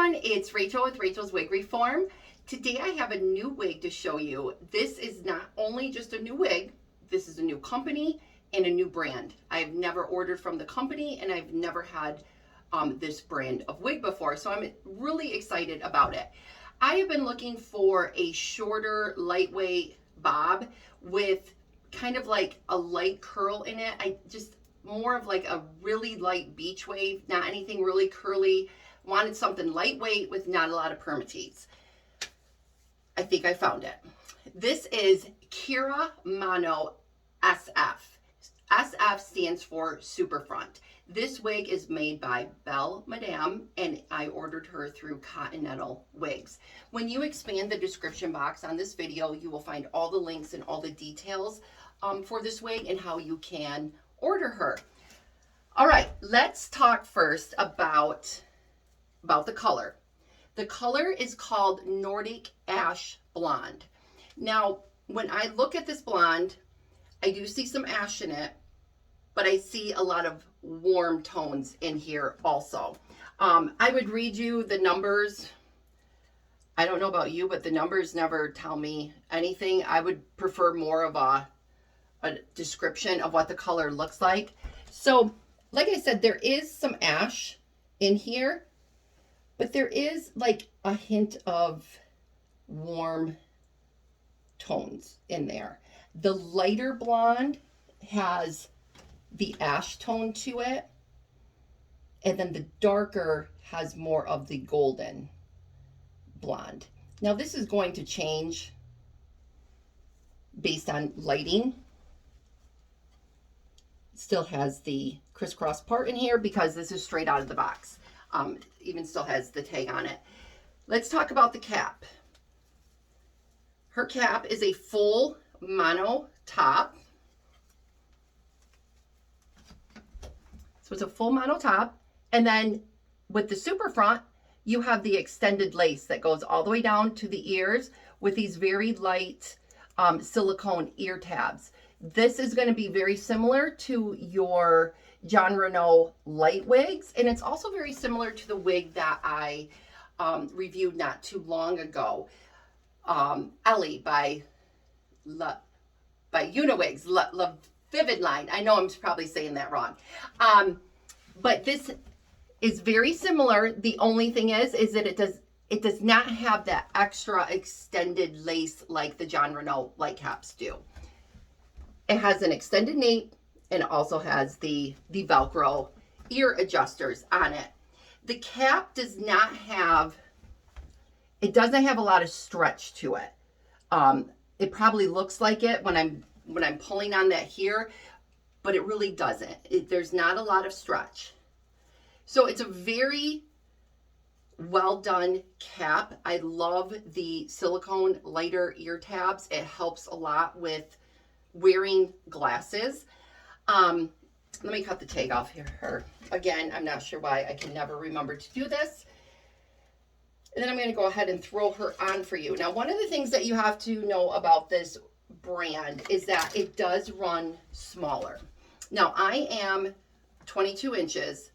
everyone, it's Rachel with Rachel's Wig Reform. Today I have a new wig to show you. This is not only just a new wig, this is a new company and a new brand. I've never ordered from the company and I've never had this brand of wig before, so I'm really excited about it. I have been looking for a shorter, lightweight bob with kind of like a light curl in it. More of like a really light beach wave, not anything really curly. Wanted something lightweight with not a lot of permatease. I think I found it. This is Kira Mono SF. SF stands for Super Front. This wig is made by Belle Madame and I ordered her through Continental Wigs. When you expand the description box on this video, you will find all the links and all the details for this wig and how you can order her. All right, let's talk first about the color. The color is called Nordic Ash Blonde. Now, when I look at this blonde, I do see some ash in it, but I see a lot of warm tones in here also. I would read you the numbers. I don't know about you, but the numbers never tell me anything. I would prefer more of a description of what the color looks like. So, like I said, there is some ash in here, but there is like a hint of warm tones in there. The lighter blonde has the ash tone to it, and then the darker has more of the golden blonde. Now this is going to change based on lighting. Still has the crisscross part in here because this is straight out of the box. Even still has the tag on it. Let's talk about the cap. Her cap is a full mono top. So it's a full mono top. And then with the super front, you have the extended lace that goes all the way down to the ears with these very light silicone ear tabs. This is going to be very similar to your Jon Renau light wigs, and it's also very similar to the wig that I reviewed not too long ago, Ellie by Uniwigs, La Vivid Line. I know I'm probably saying that wrong, but this is very similar. The only thing is that it does not have that extra extended lace like the Jon Renau light caps do. It has an extended nape and it also has the Velcro ear adjusters on it. The cap does not have, it doesn't have a lot of stretch to it. It probably looks like it when I'm pulling on that here, but it really doesn't. There's not a lot of stretch. So it's a very well done cap. I love the silicone lighter ear tabs. It helps a lot with wearing glasses. Let me cut the tag off here. Again, I'm not sure why I can never remember to do this. And then I'm going to go ahead and throw her on for you. Now, one of the things that you have to know about this brand is that it does run smaller. Now, I am 22 inches,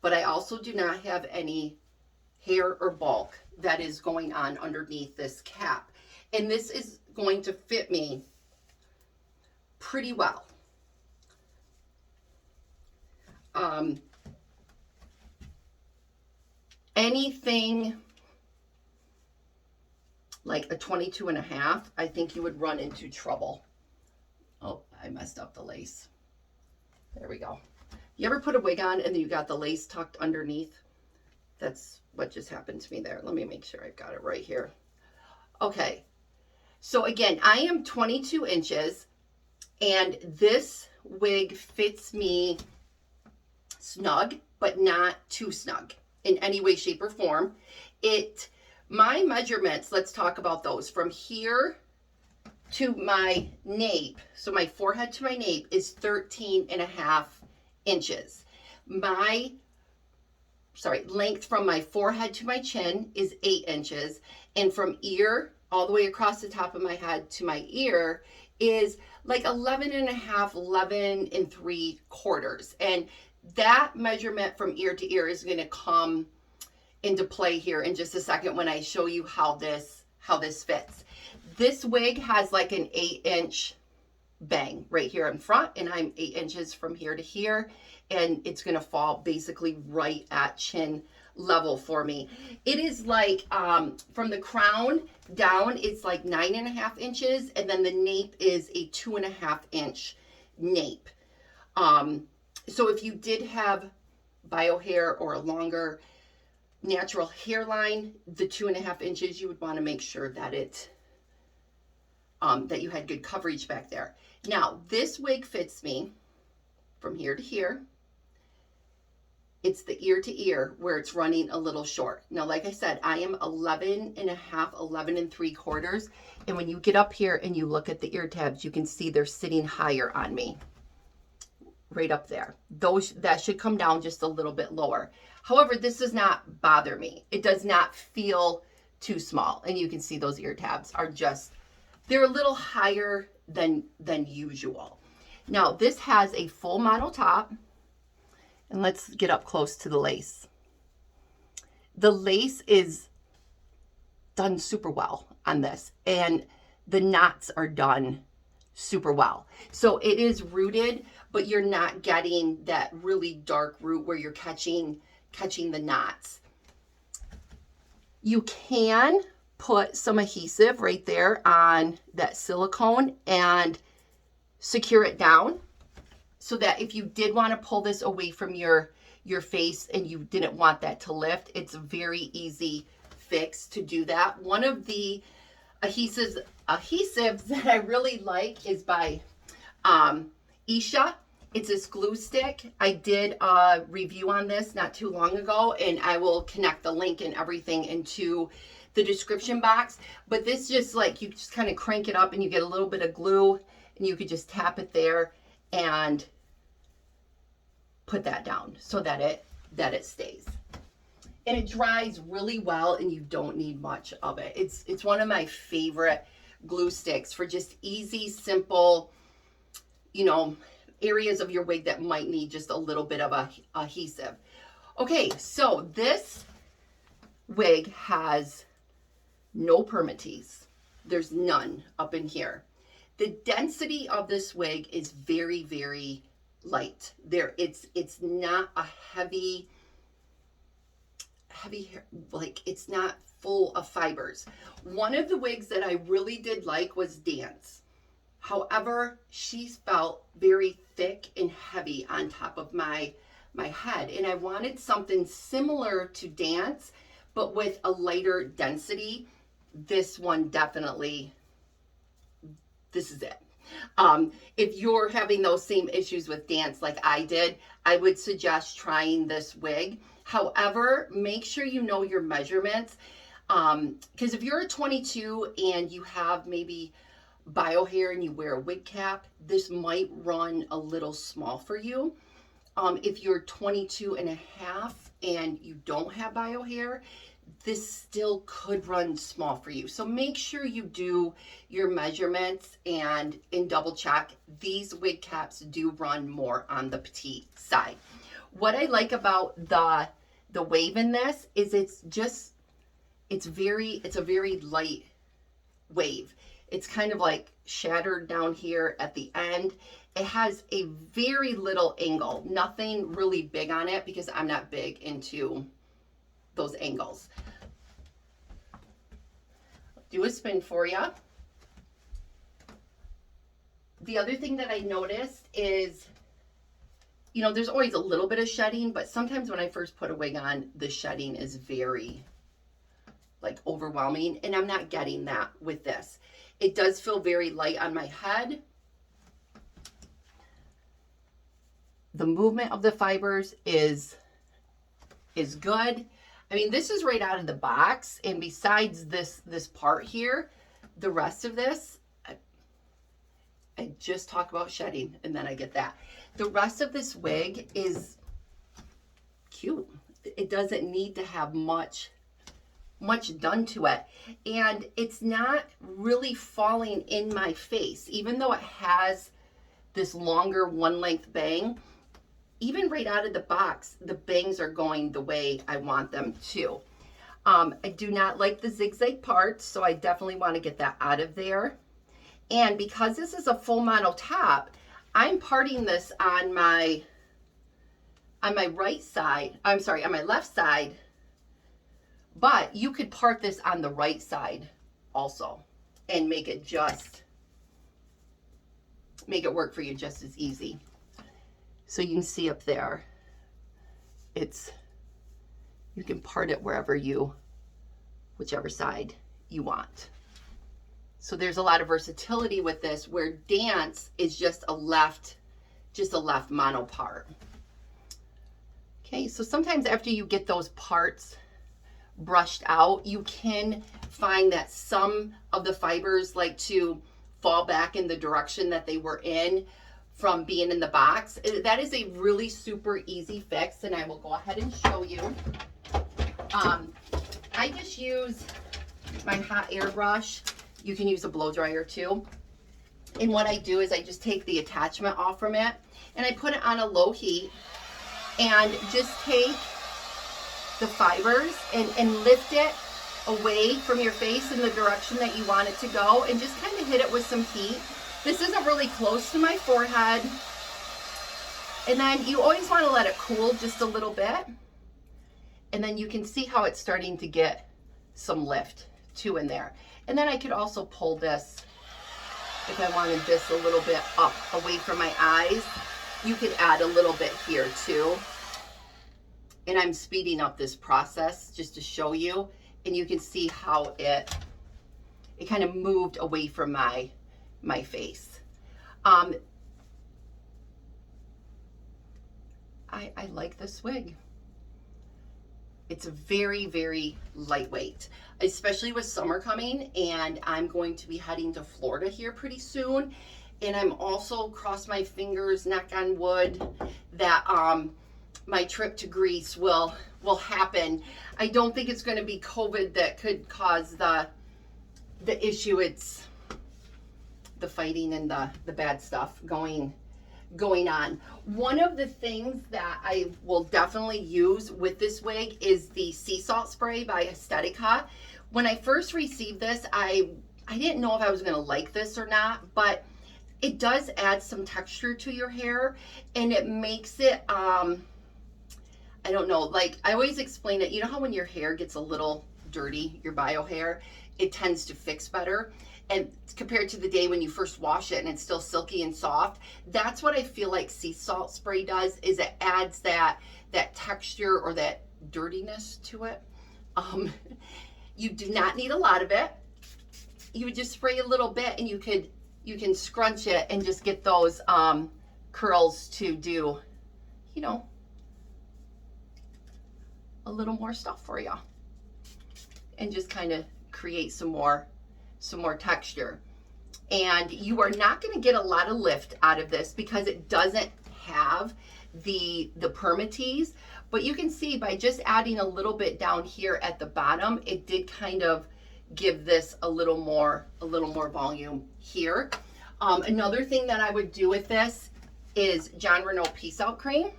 but I also do not have any hair or bulk that is going on underneath this cap. And this is going to fit me pretty well. Anything like a 22 and a half, I think you would run into trouble. Oh, I messed up the lace. There we go. You ever put a wig on and then you got the lace tucked underneath? That's what just happened to me there. Let me make sure I've got it right here. Okay. So again, I am 22 inches. And this wig fits me snug, but not too snug in any way, shape, or form. My measurements, let's talk about those. From here to my nape, so my forehead to my nape is 13.5 inches. Length from my forehead to my chin is 8 inches. And from ear all the way across the top of my head to my ear is like 11.5, 11 3/4. And that measurement from ear to ear is going to come into play here in just a second when I show you how this fits. This wig has like an 8-inch bang right here in front, and I'm 8 inches from here to here, and it's gonna fall basically right at chin level for me. It is like from the crown down, it's like 9.5 inches, and then the nape is a 2.5 inch nape. So if you did have bio hair or a longer natural hairline, the 2.5 inches, you would want to make sure that that you had good coverage back there. Now, this wig fits me from here to here. It's the ear to ear where it's running a little short. Now, like I said, I am 11.5, 11 3/4. And when you get up here and you look at the ear tabs, you can see they're sitting higher on me. Right up there. That should come down just a little bit lower. However, this does not bother me. It does not feel too small. And you can see those ear tabs are just, they're a little higher than usual. Now, this has a full model top. And let's get up close to the lace. The lace is done super well on this. And the knots are done super well. So it is rooted, but you're not getting that really dark root where you're catching the knots. You can put some adhesive right there on that silicone and secure it down so that if you did want to pull this away from your face and you didn't want that to lift, it's a very easy fix to do that. One of the adhesives that I really like is by Isha. It's this glue stick. I did a review on this not too long ago, and I will connect the link and everything into the description box. But this just like, you just kind of crank it up and you get a little bit of glue and you could just tap it there and put that down so that it stays. And it dries really well and you don't need much of it. It's one of my favorite glue sticks for just easy, simple, you know, areas of your wig that might need just a little bit of adhesive. Okay, so this wig has no permatease. There's none up in here. The density of this wig is very, very light. It's not a heavy hair, like it's not full of fibers. One of the wigs that I really did like was Dance. However, she felt very thick and heavy on top of my head, and I wanted something similar to Dance, but with a lighter density. This one definitely, this is it. If you're having those same issues with Dance like I did, I would suggest trying this wig. However, make sure you know your measurements, because if you're a 22 and you have maybe bio hair and you wear a wig cap, this might run a little small for you. If you're 22.5 and you don't have bio hair, this still could run small for you. So make sure you do your measurements and double check. These wig caps do run more on the petite side. What I like about the wave in this is it's a very light wave. It's kind of like shattered down here at the end. It has a very little angle, nothing really big on it because I'm not big into those angles. Do a spin for you. The other thing that I noticed is, you know, there's always a little bit of shedding, but sometimes when I first put a wig on, the shedding is very like overwhelming, and I'm not getting that with this. It does feel very light on my head. The movement of the fibers is good. I mean, this is right out of the box, and besides this part here, the rest of this, I just talk about shedding and then I get that. The rest of this wig is cute. It doesn't need to have much done to it, and it's not really falling in my face. Even though it has this longer one length bang, even right out of the box, the bangs are going the way I want them to. I do not like the zigzag parts, so I definitely want to get that out of there. And because this is a full mono top, I'm parting this on my right side. I'm sorry, on my left side. But you could part this on the right side also and make it work for you just as easy. So you can see up there, you can part it whichever side you want. So there's a lot of versatility with this, where dance is just a left mono part. Okay, so sometimes after you get those parts brushed out, you can find that some of the fibers like to fall back in the direction that they were in from being in the box. That is a really super easy fix, and I will go ahead and show you. I just use my hot air brush. You can use a blow dryer too. And what I do is I just take the attachment off from it and I put it on a low heat and just take the fibers and lift it away from your face in the direction that you want it to go, and just kind of hit it with some heat. This isn't really close to my forehead. And then you always want to let it cool just a little bit. And then you can see how it's starting to get some lift too in there. And then I could also pull this, if I wanted this a little bit up away from my eyes, you could add a little bit here too. And I'm speeding up this process just to show you, and you can see how it kind of moved away from my face. I like this wig. It's very, very lightweight, especially with summer coming, and I'm going to be heading to Florida here pretty soon. And I'm also, cross my fingers, knock on wood, that my trip to Greece will happen. I don't think it's going to be COVID that could cause the issue. It's the fighting and the bad stuff going on. One of the things that I will definitely use with this wig is the sea salt spray by Estetica. When I first received this, I didn't know if I was going to like this or not, but it does add some texture to your hair, and it makes it I don't know, like I always explain it, you know how when your hair gets a little dirty, your bio hair, it tends to fix better. And compared to the day when you first wash it and it's still silky and soft, that's what I feel like sea salt spray does, is it adds that texture or that dirtiness to it. You do not need a lot of it. You would just spray a little bit, and you can scrunch it and just get those curls to do, you know, a little more stuff for you, and just kind of create some more texture. And you are not going to get a lot of lift out of this because it doesn't have the permatease, but you can see by just adding a little bit down here at the bottom, it did kind of give this a little more volume here. Another thing that I would do with this is John Renault Peace Out Cream.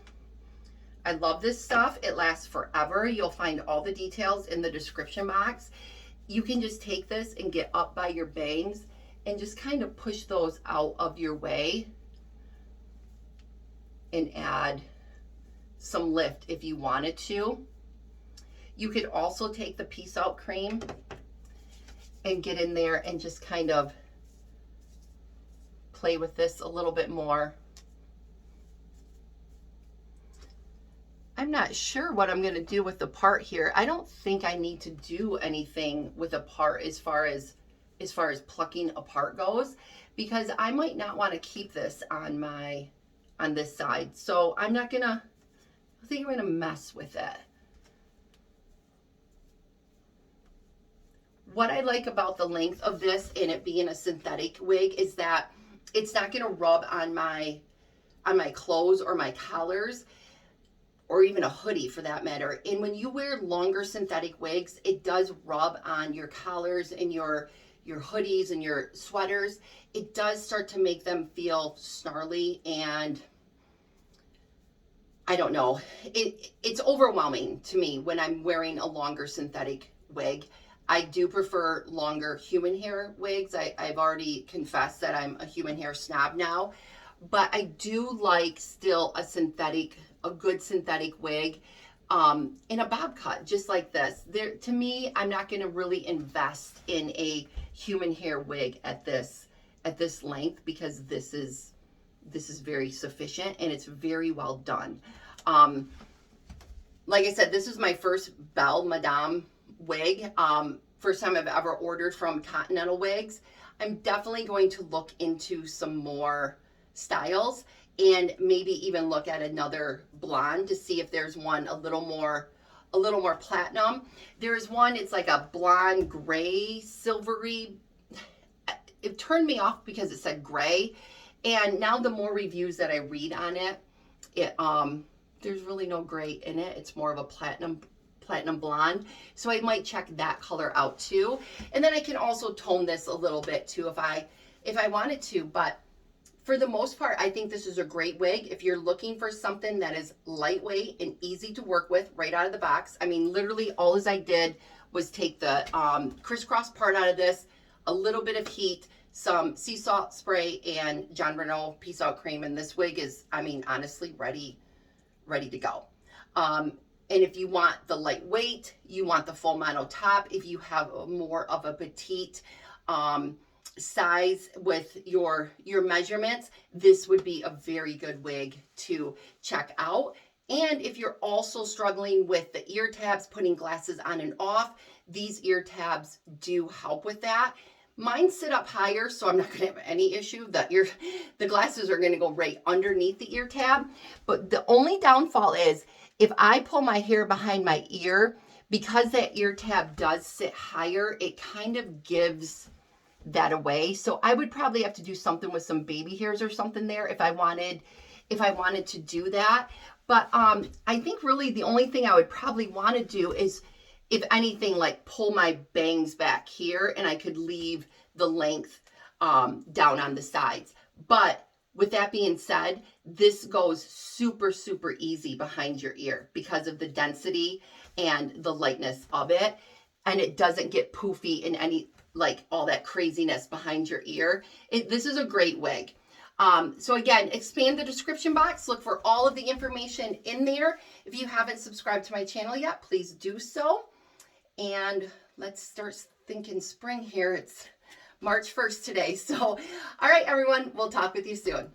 I love this stuff. It lasts forever. You'll find all the details in the description box. You can just take this and get up by your bangs and just kind of push those out of your way and add some lift if you wanted to. You could also take the Peace Out Cream and get in there and just kind of play with this a little bit more. I'm not sure what I'm going to do with the part here. I don't think I need to do anything with a part as far as plucking a part goes, because I might not want to keep this on this side. So I think I'm going to mess with it. What I like about the length of this and it being a synthetic wig is that it's not going to rub on my clothes or my collars, or even a hoodie for that matter. And when you wear longer synthetic wigs, it does rub on your collars and your hoodies and your sweaters. It does start to make them feel snarly and I don't know. It's overwhelming to me when I'm wearing a longer synthetic wig. I do prefer longer human hair wigs. I've already confessed that I'm a human hair snob now, but I do like still a good synthetic wig in a bob cut, just like this. To me, I'm not going to really invest in a human hair wig at this length, because this is very sufficient and it's very well done. Like I said, this is my first Belle Madame wig. First time I've ever ordered from Continental Wigs. I'm definitely going to look into some more styles and maybe even look at another blonde to see if there's one a little more platinum. There's one, it's like a blonde gray silvery. It turned me off because it said gray, and now the more reviews that I read on it, there's really no gray in it. It's more of a platinum blonde. So I might check that color out too. And then I can also tone this a little bit too if I wanted to. But for the most part, I think this is a great wig if you're looking for something that is lightweight and easy to work with right out of the box. I mean, literally all I did was take the crisscross part out of this, a little bit of heat, some sea salt spray, and John Renault Peace Out cream, and this wig is, I mean, honestly ready to go. And if you want the lightweight, you want the full mono top, if you have more of a petite size with your measurements, this would be a very good wig to check out. And if you're also struggling with the ear tabs, putting glasses on and off, these ear tabs do help with that. Mine sit up higher, so I'm not going to have any issue. The glasses are going to go right underneath the ear tab. But the only downfall is if I pull my hair behind my ear, because that ear tab does sit higher, it kind of gives that away. So I would probably have to do something with some baby hairs or something there if I wanted to do that. But I think really the only thing I would probably want to do is, if anything, like pull my bangs back here, and I could leave the length down on the sides. But with that being said, this goes super, super easy behind your ear because of the density and the lightness of it. And it doesn't get poofy in any, like all that craziness behind your ear. This is a great wig. So again, expand the description box. Look for all of the information in there. If you haven't subscribed to my channel yet, please do so. And let's start thinking spring here. It's March 1st today. So, all right, everyone, we'll talk with you soon.